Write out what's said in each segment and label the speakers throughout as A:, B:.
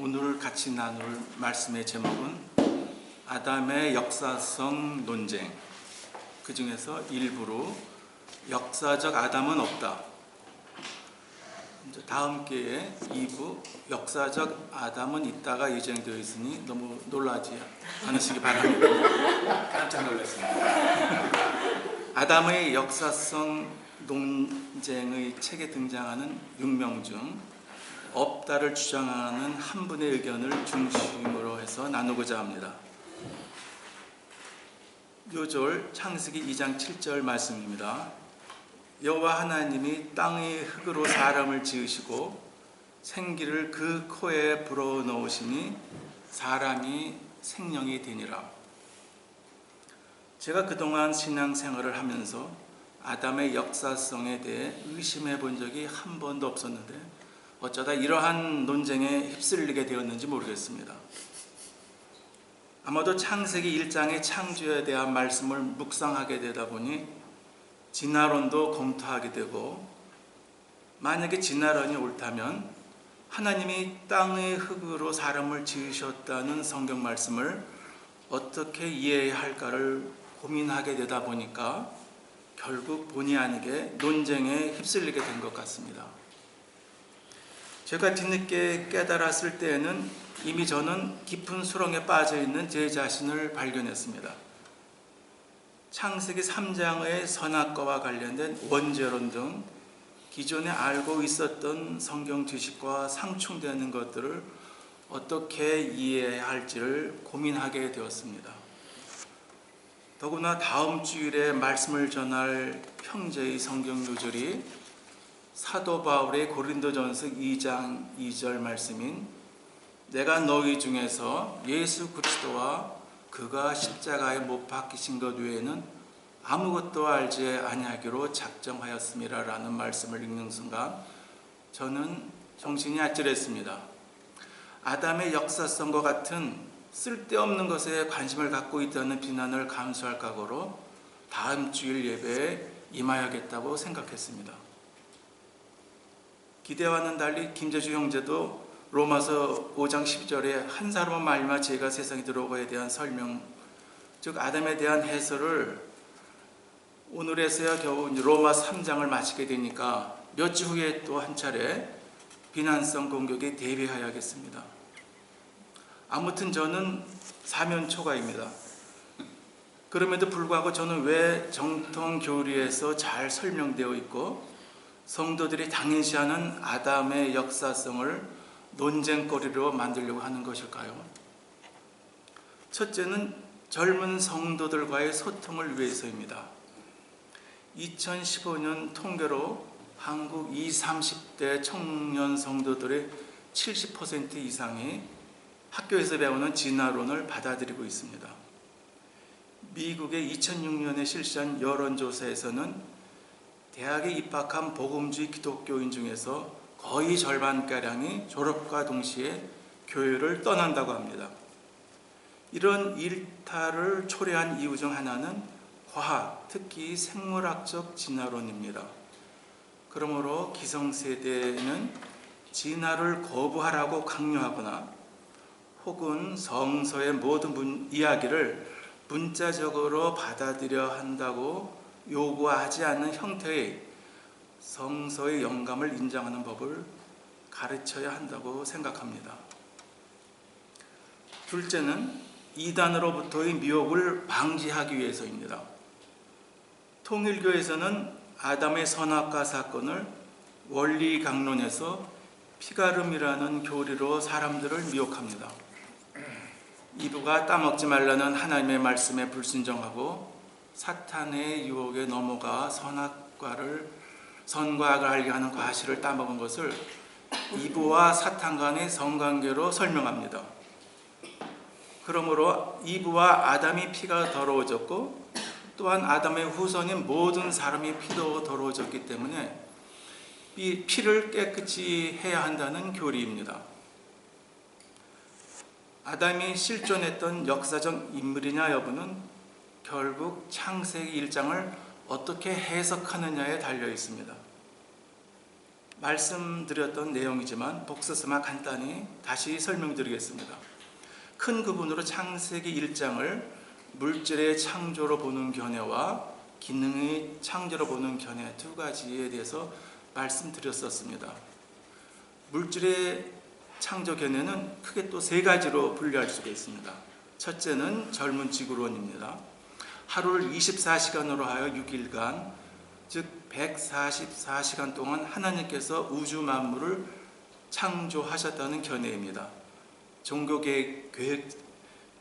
A: 오늘 같이 나눌 말씀의 제목은 아담의 역사성 논쟁, 그 중에서 일부로 역사적 아담은 없다. 다음 기회에 2부 역사적 아담은 있다가 예정되어 있으니 너무 놀라지 않으시기 바랍니다. 깜짝 놀랐습니다. 아담의 역사성 논쟁의 책에 등장하는 육명 중 없다를 주장하는 한 분의 의견을 중심으로 해서 나누고자 합니다. 요절 창세기 2장 7절 말씀입니다. 여호와 하나님이 땅의 흙으로 사람을 지으시고 생기를 그 코에 불어넣으시니 사람이 생명이 되니라. 제가 그동안 신앙생활을 하면서 아담의 역사성에 대해 의심해 본 적이 한 번도 없었는데 어쩌다 이러한 논쟁에 휩쓸리게 되었는지 모르겠습니다. 아마도 창세기 1장의 창조에 대한 말씀을 묵상하게 되다 보니 진화론도 검토하게 되고, 만약에 진화론이 옳다면 하나님이 땅의 흙으로 사람을 지으셨다는 성경 말씀을 어떻게 이해해야 할까를 고민하게 되다 보니까 결국 본의 아니게 논쟁에 휩쓸리게 된 것 같습니다. 제가 뒤늦게 깨달았을 때에는 이미 저는 깊은 수렁에 빠져 있는 제 자신을 발견했습니다. 창세기 3장의 선악과와 관련된 원죄론 등 기존에 알고 있었던 성경 지식과 상충되는 것들을 어떻게 이해해야 할지를 고민하게 되었습니다. 더구나 다음 주일에 말씀을 전할 형제의 성경 요절이 사도 바울의 고린도전서 2장 2절 말씀인 내가 너희 중에서 예수 그리스도와 그가 십자가에 못 박히신 것 외에는 아무것도 알지 아니하기로 작정하였음이라 라는 말씀을 읽는 순간 저는 정신이 아찔했습니다. 아담의 역사성과 같은 쓸데없는 것에 관심을 갖고 있다는 비난을 감수할 각오로 다음 주일 예배에 임하여야겠다고 생각했습니다. 기대와는 달리 김재주 형제도 로마서 5장 10절에 한 사람은 말미암아 죄가 세상에 들어오고에 대한 설명, 즉 아담에 대한 해설을 오늘에서야 겨우 로마 3장을 마치게 되니까 몇 주 후에 또 한 차례 비난성 공격에 대비해야겠습니다. 아무튼 저는 사면초가입니다. 그럼에도 불구하고 저는 왜 정통 교리에서 잘 설명되어 있고 성도들이 당연시하는 아담의 역사성을 논쟁거리로 만들려고 하는 것일까요? 첫째는 젊은 성도들과의 소통을 위해서입니다. 2015년 통계로 한국 20, 30대 청년 성도들의 70% 이상이 학교에서 배우는 진화론을 받아들이고 있습니다. 미국의 2006년에 실시한 여론조사에서는 대학에 입학한 복음주의 기독교인 중에서 거의 절반가량이 졸업과 동시에 교회를 떠난다고 합니다. 이런 일탈을 초래한 이유 중 하나는 과학, 특히 생물학적 진화론입니다. 그러므로 기성세대는 진화를 거부하라고 강요하거나 혹은 성서의 모든 이야기를 문자적으로 받아들여야 한다고 요구하지 않는 형태의 성서의 영감을 인정하는 법을 가르쳐야 한다고 생각합니다. 둘째는 이단으로부터의 미혹을 방지하기 위해서입니다. 통일교에서는 아담의 선악과 사건을 원리 강론에서 피가름이라는 교리로 사람들을 미혹합니다. 이브가 따먹지 말라는 하나님의 말씀에 불순종하고 사탄의 유혹에 넘어가 선과 악을 알게 하는 과실을 따먹은 것을 이브와 사탄 간의 성관계로 설명합니다. 그러므로 이브와 아담이 피가 더러워졌고 또한 아담의 후손인 모든 사람이 피도 더러워졌기 때문에 피를 깨끗이 해야 한다는 교리입니다. 아담이 실존했던 역사적 인물이냐 여부는 결국 창세기 1장을 어떻게 해석하느냐에 달려 있습니다. 말씀드렸던 내용이지만 복습삼아 간단히 다시 설명드리겠습니다. 큰 구분으로 창세기 1장을 물질의 창조로 보는 견해와 기능의 창조로 보는 견해 두 가지에 대해서 말씀드렸었습니다. 물질의 창조 견해는 크게 또 세 가지로 분류할 수가 있습니다. 첫째는 젊은 지구론입니다. 하루를 24시간으로 하여 6일간, 즉 144시간 동안 하나님께서 우주 만물을 창조하셨다는 견해입니다. 종교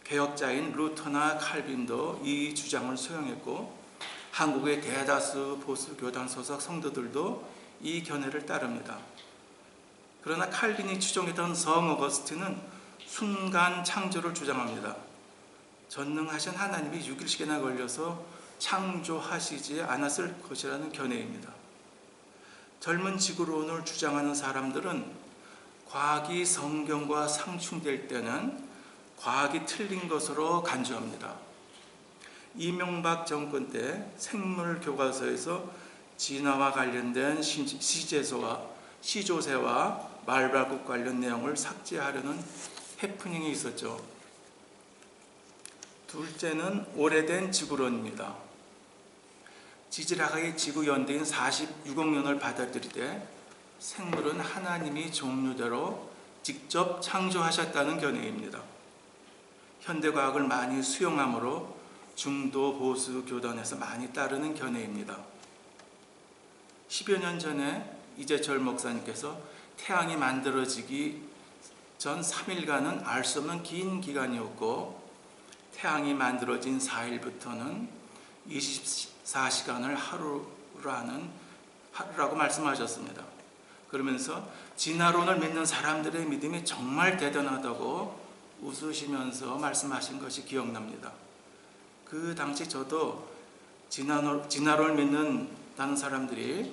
A: 개혁자인 루터나 칼빈도 이 주장을 수용했고, 한국의 대다수 보수 교단 소속 성도들도 이 견해를 따릅니다. 그러나 칼빈이 추종했던 성 어거스틴은 순간 창조를 주장합니다. 전능하신 하나님이 6일씩이나 걸려서 창조하시지 않았을 것이라는 견해입니다. 젊은 지구론을 주장하는 사람들은 과학이 성경과 상충될 때는 과학이 틀린 것으로 간주합니다. 이명박 정권 때 생물 교과서에서 진화와 관련된 시조새와 말발굽 관련 내용을 삭제하려는 해프닝이 있었죠. 둘째는 오래된 지구론입니다. 지질학의 지구 연대인 46억 년을 받아들이되 생물은 하나님이 종류대로 직접 창조하셨다는 견해입니다. 현대과학을 많이 수용하므로 중도 보수 교단에서 많이 따르는 견해입니다. 10여 년 전에 이재철 목사님께서 태양이 만들어지기 전 3일간은 알 수 없는 긴 기간이었고, 태양이 만들어진 4일부터는 24시간을 하루라고 말씀하셨습니다. 그러면서 진화론을 믿는 사람들의 믿음이 정말 대단하다고 웃으시면서 말씀하신 것이 기억납니다. 그 당시 저도 진화론을 믿는다는 사람들이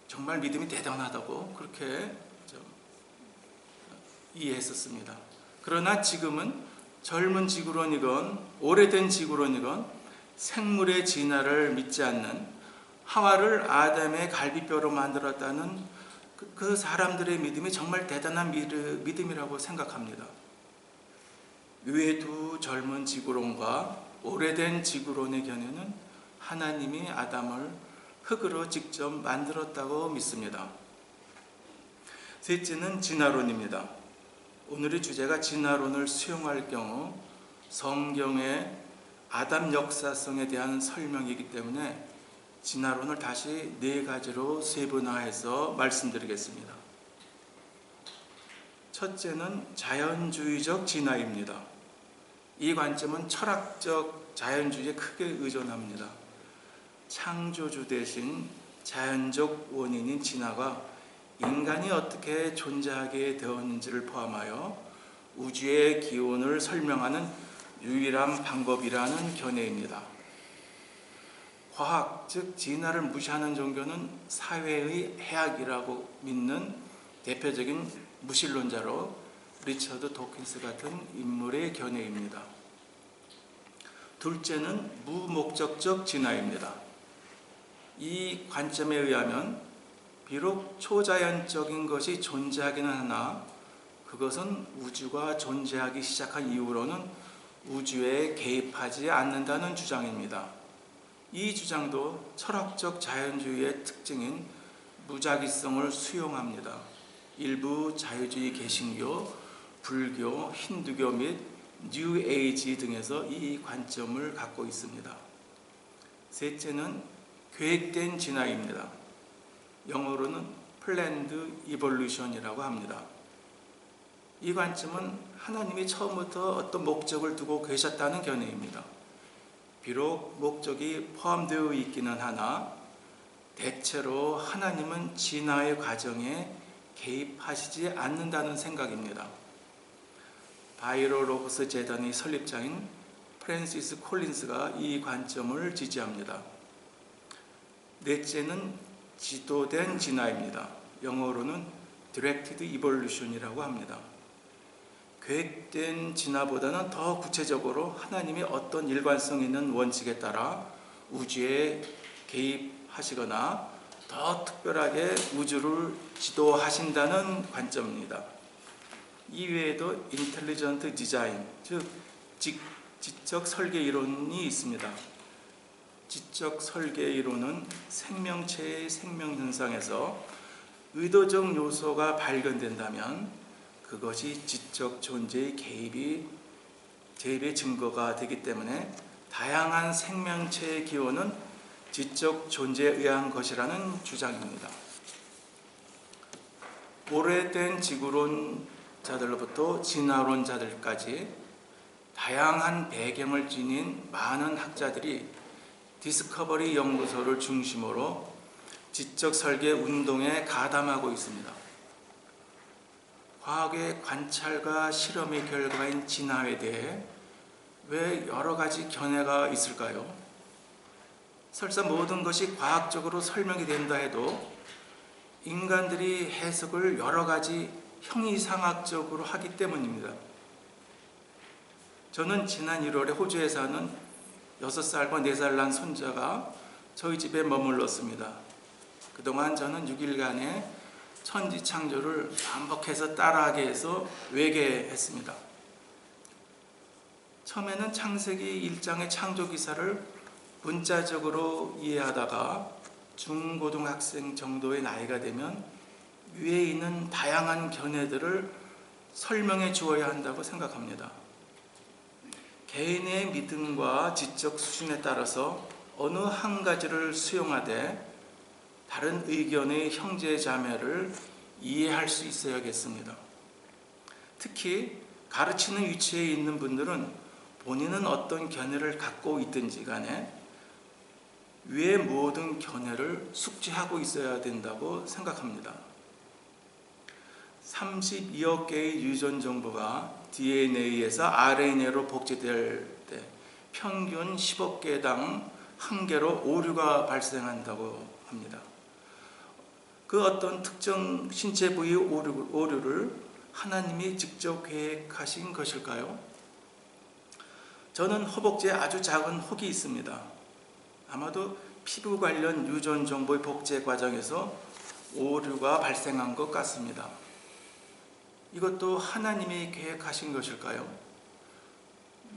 A: 정말 믿음이 대단하다고 그렇게 이해했었습니다. 그러나 지금은 젊은 지구론이건 오래된 지구론이건 생물의 진화를 믿지 않는, 하와를 아담의 갈비뼈로 만들었다는 그 사람들의 믿음이 정말 대단한 믿음이라고 생각합니다. 외두 젊은 지구론과 오래된 지구론의 견해는 하나님이 아담을 흙으로 직접 만들었다고 믿습니다. 셋째는 진화론입니다. 오늘의 주제가 진화론을 수용할 경우 성경의 아담 역사성에 대한 설명이기 때문에 진화론을 다시 네 가지로 세분화해서 말씀드리겠습니다. 첫째는 자연주의적 진화입니다. 이 관점은 철학적 자연주의에 크게 의존합니다. 창조주 대신 자연적 원인인 진화가 인간이 어떻게 존재하게 되었는지를 포함하여 우주의 기원을 설명하는 유일한 방법이라는 견해입니다. 과학, 즉 진화를 무시하는 종교는 사회의 해악이라고 믿는 대표적인 무신론자로 리처드 도킨스 같은 인물의 견해입니다. 둘째는 무목적적 진화입니다. 이 관점에 의하면 비록 초자연적인 것이 존재하기는 하나 그것은 우주가 존재하기 시작한 이후로는 우주에 개입하지 않는다는 주장입니다. 이 주장도 철학적 자연주의의 특징인 무작위성을 수용합니다. 일부 자유주의 개신교, 불교, 힌두교 및 뉴 에이지 등에서 이 관점을 갖고 있습니다. 셋째는 계획된 진화입니다. 영어로는 planned evolution이라고 합니다. 이 관점은 하나님이 처음부터 어떤 목적을 두고 계셨다는 견해입니다. 비록 목적이 포함되어 있기는 하나 대체로 하나님은 진화의 과정에 개입하시지 않는다는 생각입니다. 바이로로고스 재단의 설립자인 프랜시스 콜린스가 이 관점을 지지합니다. 넷째는 지도된 진화입니다. 영어로는 Directed Evolution이라고 합니다. 계획된 진화보다는 더 구체적으로 하나님이 어떤 일관성 있는 원칙에 따라 우주에 개입하시거나 더 특별하게 우주를 지도하신다는 관점입니다. 이외에도 인텔리전트 디자인, 즉 지적 설계 이론이 있습니다. 지적 설계 이론은 생명체의 생명 현상에서 의도적 요소가 발견된다면 그것이 지적 존재의 개입의 증거가 되기 때문에 다양한 생명체의 기원은 지적 존재에 의한 것이라는 주장입니다. 오래된 지구론자들로부터 진화론자들까지 다양한 배경을 지닌 많은 학자들이 디스커버리 연구소를 중심으로 지적 설계 운동에 가담하고 있습니다. 과학의 관찰과 실험의 결과인 진화에 대해 왜 여러 가지 견해가 있을까요? 설사 모든 것이 과학적으로 설명이 된다 해도 인간들이 해석을 여러 가지 형이상학적으로 하기 때문입니다. 저는 지난 1월에 호주에 사는 6살과 4살 난 손자가 저희 집에 머물렀습니다. 그동안 저는 6일간의 천지창조를 반복해서 따라하게 해서 외계했습니다. 처음에는 창세기 1장의 창조 기사를 문자적으로 이해하다가 중고등학생 정도의 나이가 되면 위에 있는 다양한 견해들을 설명해 주어야 한다고 생각합니다. 개인의 믿음과 지적 수준에 따라서 어느 한 가지를 수용하되 다른 의견의 형제 자매를 이해할 수 있어야겠습니다. 특히 가르치는 위치에 있는 분들은 본인은 어떤 견해를 갖고 있든지 간에 위의 모든 견해를 숙지하고 있어야 된다고 생각합니다. 32억 개의 유전 정보가 DNA에서 RNA로 복제될 때 평균 10억 개당 1개로 오류가 발생한다고 합니다. 그 어떤 특정 신체 부위 오류를 하나님이 직접 계획하신 것일까요? 저는 허벅지에 아주 작은 혹이 있습니다. 아마도 피부 관련 유전 정보의 복제 과정에서 오류가 발생한 것 같습니다. 이것도 하나님이 계획하신 것일까요?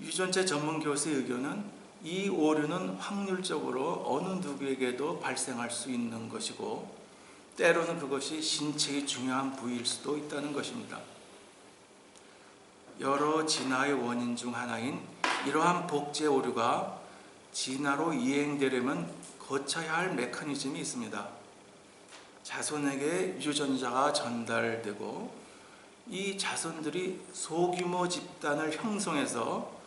A: 유전체 전문 교수의 의견은 이 오류는 확률적으로 어느 누구에게도 발생할 수 있는 것이고 때로는 그것이 신체의 중요한 부위일 수도 있다는 것입니다. 여러 진화의 원인 중 하나인 이러한 복제 오류가 진화로 이행되려면 거쳐야 할 메커니즘이 있습니다. 자손에게 유전자가 전달되고 이 자손들이 소규모 집단을 형성해서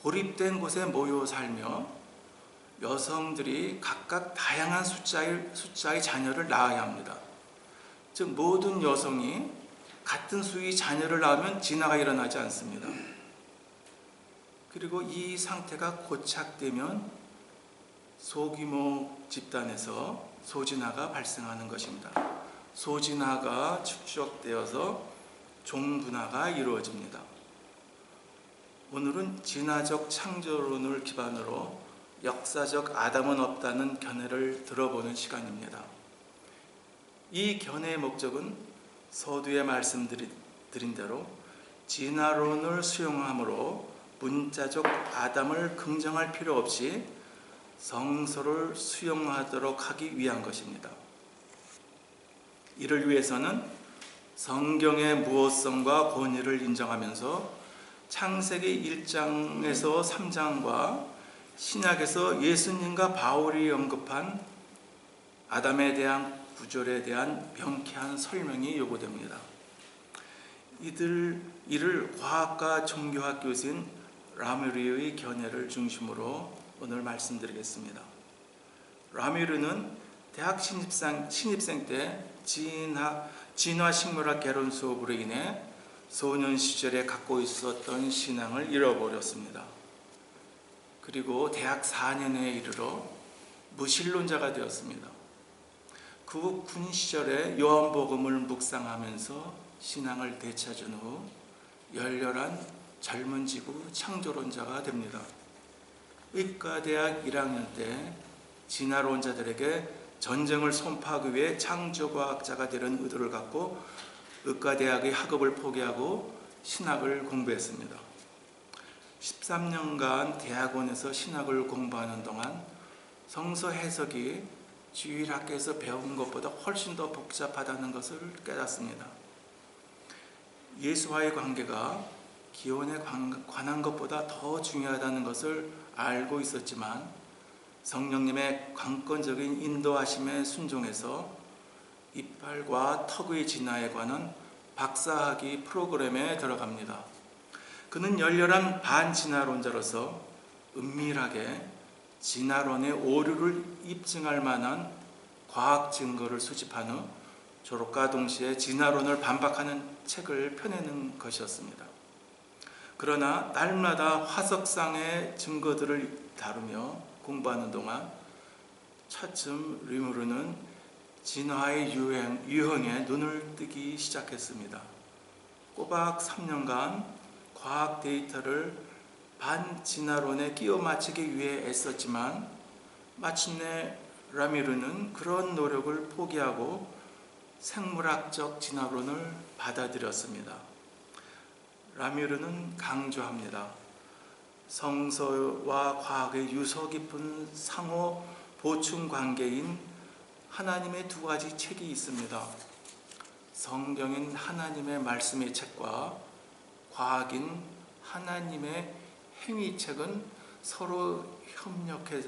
A: 고립된 곳에 모여 살며 여성들이 각각 다양한 숫자의 자녀를 낳아야 합니다. 즉 모든 여성이 같은 수의 자녀를 낳으면 진화가 일어나지 않습니다. 그리고 이 상태가 고착되면 소규모 집단에서 소진화가 발생하는 것입니다. 소진화가 축적되어서 종분화가 이루어집니다. 오늘은 진화적 창조론을 기반으로 역사적 아담은 없다는 견해를 들어보는 시간입니다. 이 견해의 목적은 서두에 말씀드린 대로 진화론을 수용함으로 문자적 아담을 긍정할 필요 없이 성서를 수용하도록 하기 위한 것입니다. 이를 위해서는 성경의 무엇성과 권위를 인정하면서 창세기 1장에서 3장과 신약에서 예수님과 바울이 언급한 아담에 대한 구절에 대한 명쾌한 설명이 요구됩니다. 이를 과학과 종교학 교수인 라뮤르의 견해를 중심으로 오늘 말씀드리겠습니다. 라뮤르는 대학 신입생 때 진화식물학 개론 수업으로 인해 소년 시절에 갖고 있었던 신앙을 잃어버렸습니다. 그리고 대학 4년에 이르러 무신론자가 되었습니다. 그 후 군 시절에 요한복음을 묵상하면서 신앙을 되찾은 후 열렬한 젊은 지구 창조론자가 됩니다. 의과대학 1학년 때 진화론자들에게 전쟁을 선포하기 위해 창조과학자가 되려는 의도를 갖고 의과대학의 학업을 포기하고 신학을 공부했습니다. 13년간 대학원에서 신학을 공부하는 동안 성서 해석이 주일학교에서 배운 것보다 훨씬 더 복잡하다는 것을 깨닫습니다. 예수와의 관계가 기원에 관한 것보다 더 중요하다는 것을 알고 있었지만 성령님의 강권적인 인도하심에 순종해서 이빨과 턱의 진화에 관한 박사학위 프로그램에 들어갑니다. 그는 열렬한 반진화론자로서 은밀하게 진화론의 오류를 입증할 만한 과학 증거를 수집한 후 졸업과 동시에 진화론을 반박하는 책을 펴내는 것이었습니다. 그러나 날마다 화석상의 증거들을 다루며 공부하는 동안 차츰 르무르는 진화의 유형에 눈을 뜨기 시작했습니다. 꼬박 3년간 과학 데이터를 반진화론에 끼워 맞추기 위해 애썼지만 마침내 라미르는 그런 노력을 포기하고 생물학적 진화론을 받아들였습니다. 라미르는 강조합니다. 성서와 과학의 유서 깊은 상호 보충 관계인 하나님의 두 가지 책이 있습니다. 성경인 하나님의 말씀의 책과 과학인 하나님의 행위책은 서로 협력해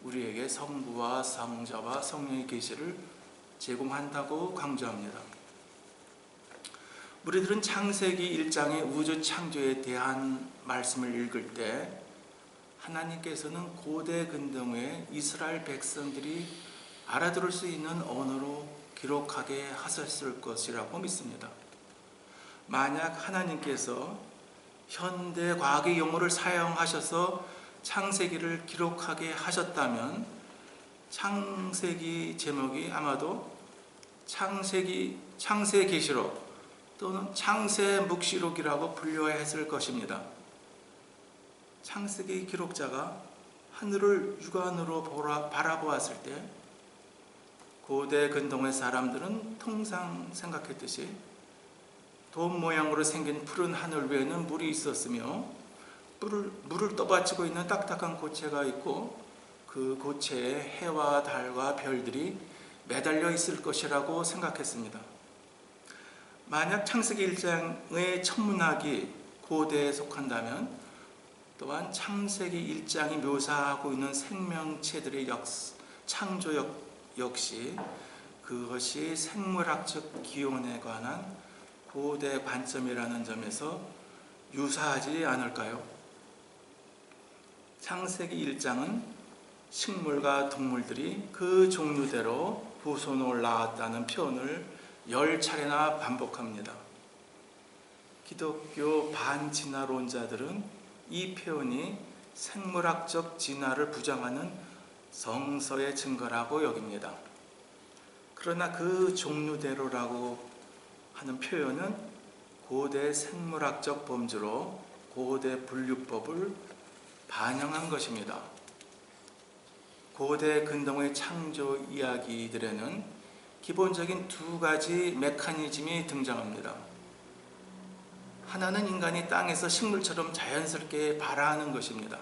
A: 우리에게 성부와 성자와 성령의 계시를 제공한다고 강조합니다. 우리들은 창세기 1장의 우주 창조에 대한 말씀을 읽을 때 하나님께서는 고대 근동의 이스라엘 백성들이 알아들을 수 있는 언어로 기록하게 하셨을 것이라고 믿습니다. 만약 하나님께서 현대 과학의 용어를 사용하셔서 창세기를 기록하게 하셨다면 창세기 제목이 아마도 창세계시록 또는 창세묵시록이라고 불려야 했을 것입니다. 창세기 기록자가 하늘을 육안으로 바라보았을 때 고대 근동의 사람들은 통상 생각했듯이 돔 모양으로 생긴 푸른 하늘 위에는 물이 있었으며 물을 떠받치고 있는 딱딱한 고체가 있고 그 고체에 해와 달과 별들이 매달려 있을 것이라고 생각했습니다. 만약 창세기 1장의 천문학이 고대에 속한다면 또한 창세기 1장이 묘사하고 있는 생명체들의 창조 역시 그것이 생물학적 기원에 관한 고대 관점이라는 점에서 유사하지 않을까요? 창세기 1장은 식물과 동물들이 그 종류대로 후손을 낳았다는 표현을 10차례나 반복합니다. 기독교 반진화론자들은 이 표현이 생물학적 진화를 부정하는 성서의 증거라고 여깁니다. 그러나 그 종류대로라고 하는 표현은 고대 생물학적 범주로 고대 분류법을 반영한 것입니다. 고대 근동의 창조 이야기들에는 기본적인 두 가지 메커니즘이 등장합니다. 하나는 인간이 땅에서 식물처럼 자연스럽게 발화하는 것입니다.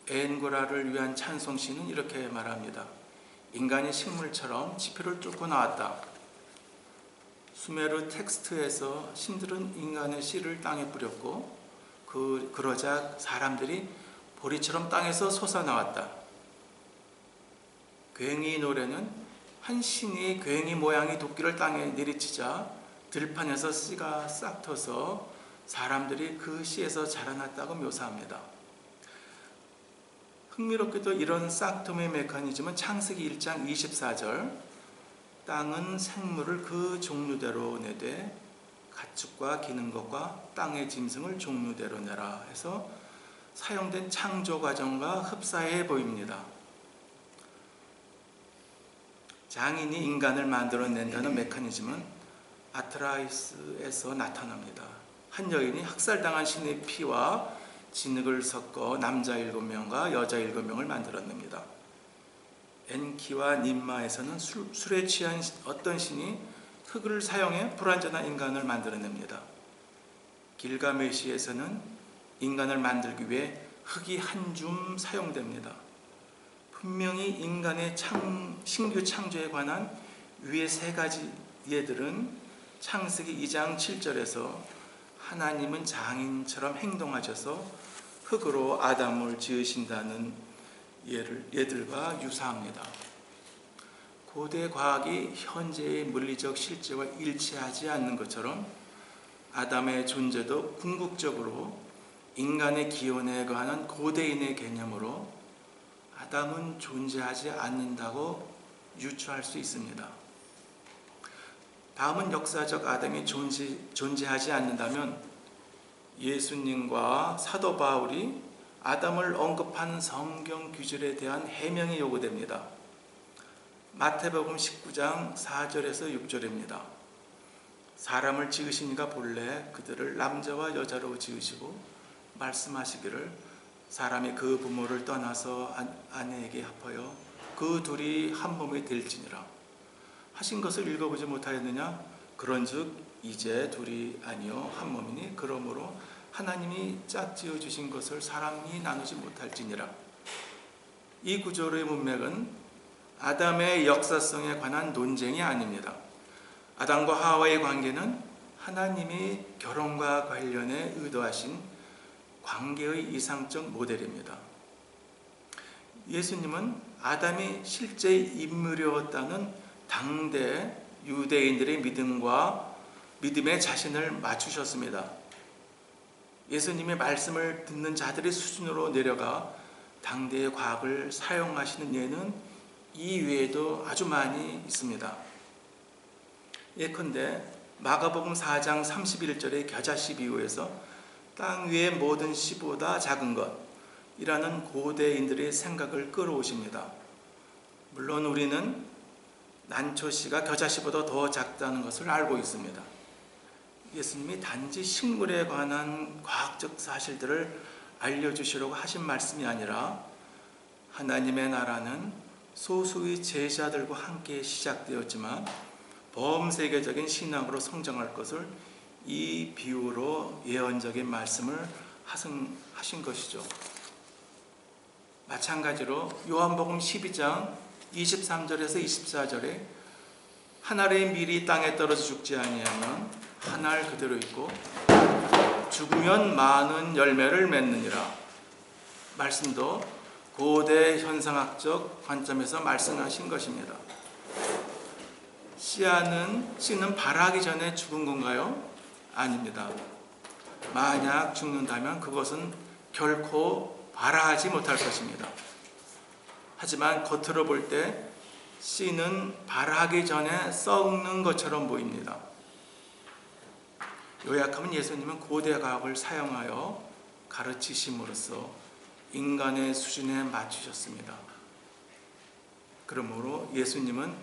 A: 엔고라를 위한 찬송시는 이렇게 말합니다. 인간이 식물처럼 지표를 뚫고 나왔다. 수메르 텍스트에서 신들은 인간의 씨를 땅에 뿌렸고 그러자 사람들이 보리처럼 땅에서 솟아나왔다. 굉이 노래는 한 신이 굉이 모양의 도끼를 땅에 내리치자 들판에서 씨가 싹 터서 사람들이 그 씨에서 자라났다고 묘사합니다. 흥미롭게도 이런 싹통의 메커니즘은 창세기 1장 24절 땅은 생물을 그 종류대로 내되 가축과 기는 것과 땅의 짐승을 종류대로 내라 해서 사용된 창조 과정과 흡사해 보입니다. 장인이 인간을 만들어낸다는 메커니즘은 아트라이스에서 나타납니다. 한 여인이 학살당한 신의 피와 진흙을 섞어 남자 7명과 여자 7명을 만들어냅니다. 엔키와 님마에서는 술에 취한 어떤 신이 흙을 사용해 불완전한 인간을 만들어냅니다. 길가메시에서는 인간을 만들기 위해 흙이 한 줌 사용됩니다. 분명히 인간의 신규 창조에 관한 위의 세 가지 예들은 창세기 2장 7절에서 하나님은 장인처럼 행동하셔서 흙으로 아담을 지으신다는 예들과 유사합니다. 고대 과학이 현재의 물리적 실제와 일치하지 않는 것처럼 아담의 존재도 궁극적으로 인간의 기원에 관한 고대인의 개념으로 아담은 존재하지 않는다고 유추할 수 있습니다. 다음은 역사적 아담이 존재하지 않는다면 예수님과 사도 바울이 아담을 언급한 성경 규절에 대한 해명이 요구됩니다. 마태복음 19장 4절에서 6절입니다. 사람을 지으시니가 본래 그들을 남자와 여자로 지으시고 말씀하시기를 사람이 그 부모를 떠나서 아내에게 합하여 그 둘이 한 몸이 될지니라 하신 것을 읽어보지 못하였느냐? 그런즉 이제 둘이 아니요 한 몸이니 그러므로 하나님이 짝지어 주신 것을 사람이 나누지 못할지니라. 이 구절의 문맥은 아담의 역사성에 관한 논쟁이 아닙니다. 아담과 하와의 관계는 하나님이 결혼과 관련해 의도하신 관계의 이상적 모델입니다. 예수님은 아담이 실제 인물이었다는 당대 유대인들의 믿음에 자신을 맞추셨습니다. 예수님의 말씀을 듣는 자들의 수준으로 내려가 당대의 과학을 사용하시는 예는 이 외에도 아주 많이 있습니다. 예컨대 마가복음 4장 31절의 겨자씨 비유에서 땅 위의 모든 씨보다 작은 것이라는 고대인들의 생각을 끌어오십니다. 물론 우리는 난초씨가 겨자씨보다 더 작다는 것을 알고 있습니다. 예수님이 단지 식물에 관한 과학적 사실들을 알려주시려고 하신 말씀이 아니라 하나님의 나라는 소수의 제자들과 함께 시작되었지만 범세계적인 신앙으로 성장할 것을 이 비유로 예언적인 말씀을 하신 것이죠. 마찬가지로 요한복음 12장 23절에서 24절에 한 알의 밀이 땅에 떨어져 죽지 아니하면 한 알 그대로 있고 죽으면 많은 열매를 맺느니라. 말씀도 고대 현상학적 관점에서 말씀하신 것입니다. 씨는 발하기 전에 죽은 건가요? 아닙니다. 만약 죽는다면 그것은 결코 발하지 못할 것입니다. 하지만 겉으로 볼 때 씨는 발하기 전에 썩는 것처럼 보입니다. 요약하면 예수님은 고대 과학을 사용하여 가르치심으로써 인간의 수준에 맞추셨습니다. 그러므로 예수님은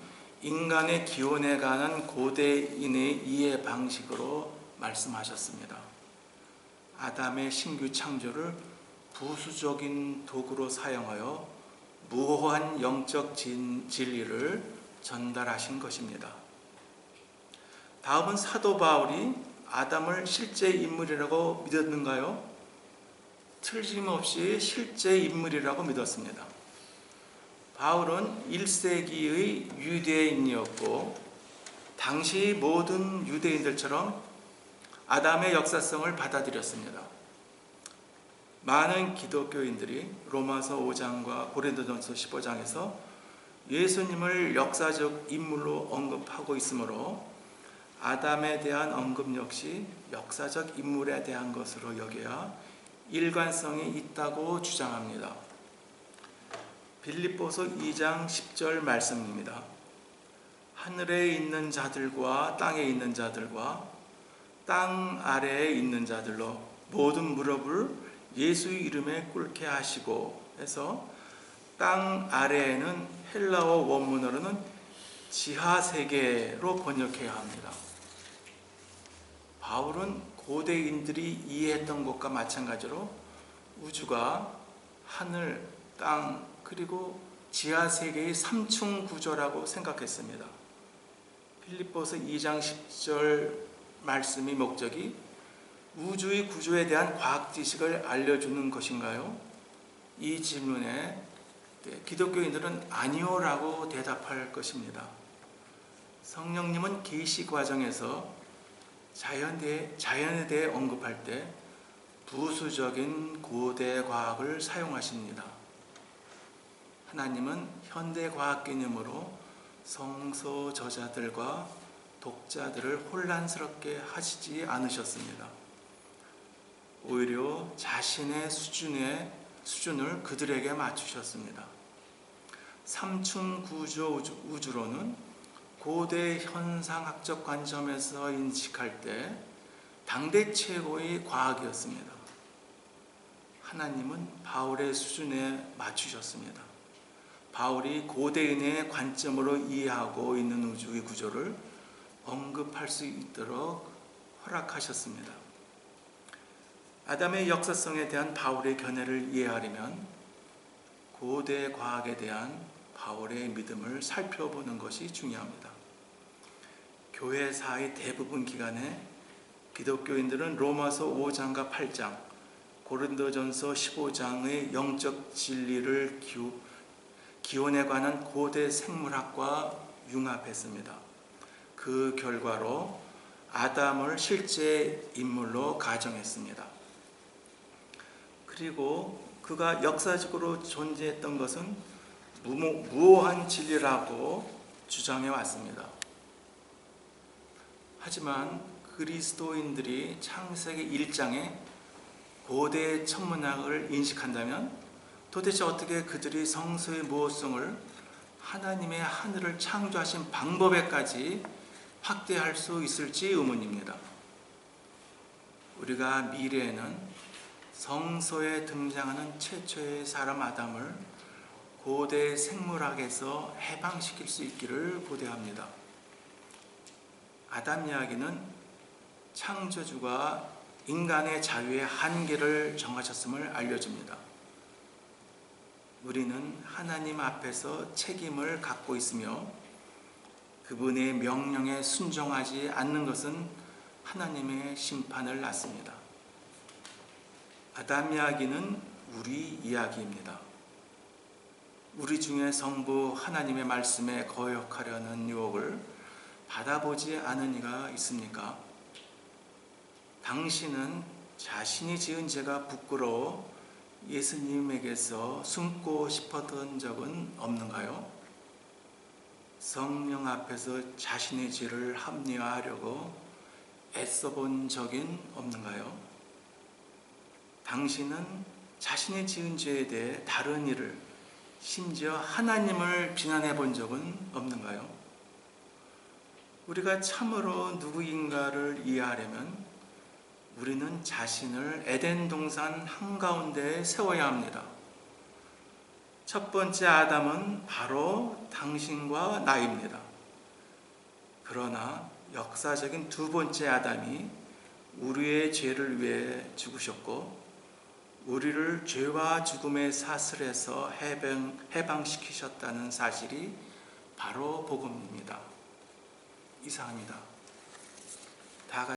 A: 인간의 기원에 관한 고대인의 이해 방식으로 말씀하셨습니다. 아담의 신규 창조를 부수적인 도구로 사용하여 무호한 영적 진리를 전달하신 것입니다. 다음은 사도 바울이 아담을 실제 인물이라고 믿었는가요? 틀림없이 실제 인물이라고 믿었습니다. 바울은 1세기의 유대인이었고 당시 모든 유대인들처럼 아담의 역사성을 받아들였습니다. 많은 기독교인들이 로마서 5장과 고린도전서 15장에서 예수님을 역사적 인물로 언급하고 있으므로 아담에 대한 언급 역시 역사적 인물에 대한 것으로 여겨야 일관성이 있다고 주장합니다. 빌립보서 2장 10절 말씀입니다. 하늘에 있는 자들과 땅에 있는 자들과 땅 아래에 있는 자들로 모든 무릎을 예수의 이름에 꿇게 하시고 해서 땅 아래에는 헬라어 원문으로는 지하세계로 번역해야 합니다. 바울은 고대인들이 이해했던 것과 마찬가지로 우주가 하늘, 땅, 그리고 지하 세계의 3층 구조라고 생각했습니다. 빌립보서 2장 10절 말씀의 목적이 우주의 구조에 대한 과학 지식을 알려주는 것인가요? 이 질문에 기독교인들은 아니요라고 대답할 것입니다. 성령님은 계시 과정에서 자연에 대해 언급할 때 부수적인 고대 과학을 사용하십니다. 하나님은 현대 과학 개념으로 성서 저자들과 독자들을 혼란스럽게 하시지 않으셨습니다. 오히려 자신의 수준을 그들에게 맞추셨습니다. 3층 구조 우주로는 고대 현상학적 관점에서 인식할 때 당대 최고의 과학이었습니다. 하나님은 바울의 수준에 맞추셨습니다. 바울이 고대인의 관점으로 이해하고 있는 우주의 구조를 언급할 수 있도록 허락하셨습니다. 아담의 역사성에 대한 바울의 견해를 이해하려면 고대 과학에 대한 바울의 믿음을 살펴보는 것이 중요합니다. 교회사의 대부분 기간에 기독교인들은 로마서 5장과 8장, 고린도전서 15장의 영적 진리를 기원에 관한 고대 생물학과 융합했습니다. 그 결과로 아담을 실제 인물로 가정했습니다. 그리고 그가 역사적으로 존재했던 것은 무오한 진리라고 주장해 왔습니다. 하지만 그리스도인들이 창세기 1장에 고대 천문학을 인식한다면 도대체 어떻게 그들이 성서의 무호성을 하나님의 하늘을 창조하신 방법에까지 확대할 수 있을지 의문입니다. 우리가 미래에는 성서에 등장하는 최초의 사람 아담을 고대 생물학에서 해방시킬 수 있기를 고대합니다. 아담 이야기는 창조주가 인간의 자유의 한계를 정하셨음을 알려줍니다. 우리는 하나님 앞에서 책임을 갖고 있으며 그분의 명령에 순종하지 않는 것은 하나님의 심판을 낳습니다. 아담 이야기는 우리 이야기입니다. 우리 중에 성부 하나님의 말씀에 거역하려는 유혹을 받아보지 않은 이가 있습니까? 당신은 자신이 지은 죄가 부끄러워 예수님에게서 숨고 싶었던 적은 없는가요? 성령 앞에서 자신의 죄를 합리화하려고 애써본 적은 없는가요? 당신은 자신이 지은 죄에 대해 다른 이를, 심지어 하나님을 비난해 본 적은 없는가요? 우리가 참으로 누구인가를 이해하려면 우리는 자신을 에덴 동산 한가운데에 세워야 합니다. 첫 번째 아담은 바로 당신과 나입니다. 그러나 역사적인 두 번째 아담이 우리의 죄를 위해 죽으셨고 우리를 죄와 죽음의 사슬에서 해방시키셨다는 사실이 바로 복음입니다. 이상입니다.